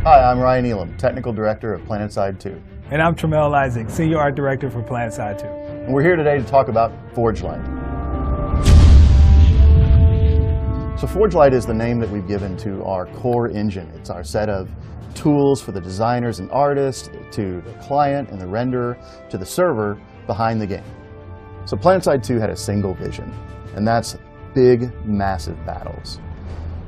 Hi, I'm Ryan Elam, Technical Director of PlanetSide 2. And I'm Tramel Isaac, Senior Art Director for PlanetSide 2. And we're here today to talk about ForgeLight. So ForgeLight is the name that we've given to our core engine. It's our set of tools for the designers and artists, to the client and the renderer, to the server behind the game. So PlanetSide 2 had a single vision, and that's big, massive battles.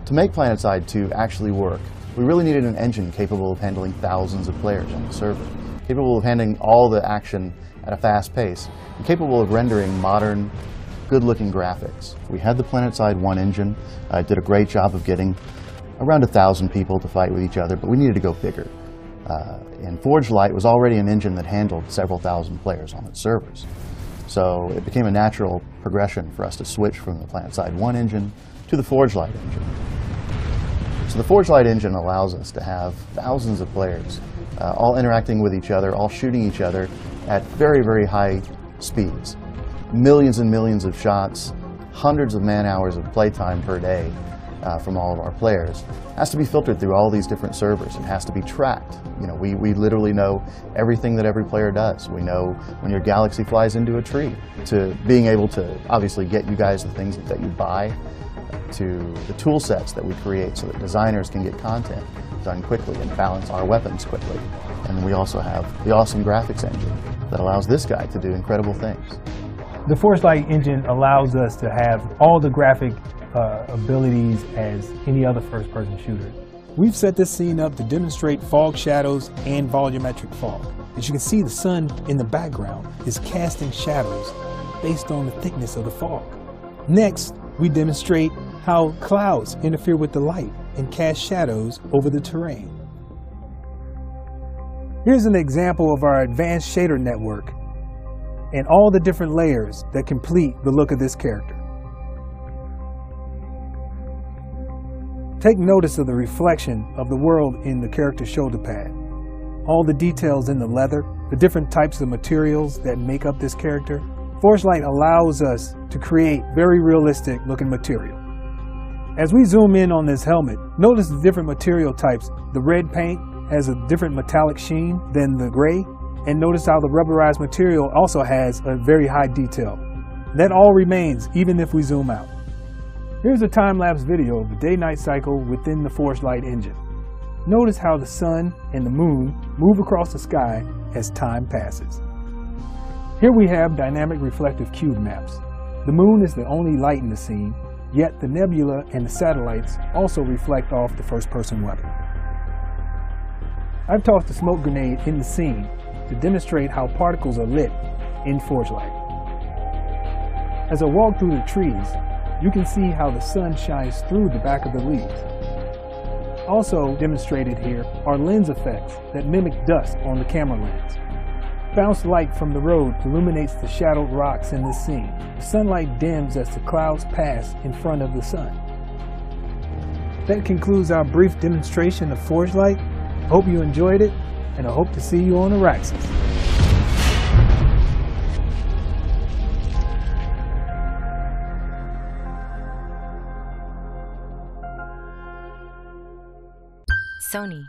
To make PlanetSide 2 actually work, we really needed an engine capable of handling thousands of players on the server, capable of handling all the action at a fast pace, and capable of rendering modern, good-looking graphics. We had the PlanetSide 1 engine. It did a great job of getting around 1,000 people to fight with each other, but we needed to go bigger. And ForgeLight was already an engine that handled several thousand players on its servers. So it became a natural progression for us to switch from the PlanetSide 1 engine to the ForgeLight engine. So the ForgeLight engine allows us to have thousands of players all interacting with each other, all shooting each other at very, very high speeds. Millions and millions of shots, hundreds of man-hours of playtime per day from all of our players. It has to be filtered through all these different servers. It has to be tracked. You know, we literally know everything that every player does. We know when your galaxy flies into a tree, to being able to obviously get you guys the things that you buy, to the tool sets that we create so that designers can get content done quickly and balance our weapons quickly. And we also have the awesome graphics engine that allows this guy to do incredible things. The ForgeLight engine allows us to have all the graphic abilities as any other first-person shooter. We've set this scene up to demonstrate fog shadows and volumetric fog. As you can see, the sun in the background is casting shadows based on the thickness of the fog. Next, we demonstrate how clouds interfere with the light and cast shadows over the terrain. Here's an example of our advanced shader network and all the different layers that complete the look of this character. Take notice of the reflection of the world in the character's shoulder pad, all the details in the leather, the different types of materials that make up this character. ForgeLight allows us to create very realistic looking material. As we zoom in on this helmet, notice the different material types. The red paint has a different metallic sheen than the gray, and notice how the rubberized material also has a very high detail. That all remains even if we zoom out. Here's a time-lapse video of the day-night cycle within the ForgeLight engine. Notice how the sun and the moon move across the sky as time passes. Here we have dynamic reflective cube maps. The moon is the only light in the scene, yet the nebula and the satellites also reflect off the first-person weapon. I've tossed a smoke grenade in the scene to demonstrate how particles are lit in ForgeLight. As I walk through the trees, you can see how the sun shines through the back of the leaves. Also demonstrated here are lens effects that mimic dust on the camera lens. Bounced light from the road illuminates the shadowed rocks in this scene. The sunlight dims as the clouds pass in front of the sun. That concludes our brief demonstration of ForgeLight. I hope you enjoyed it, and I hope to see you on Araxis. Sony.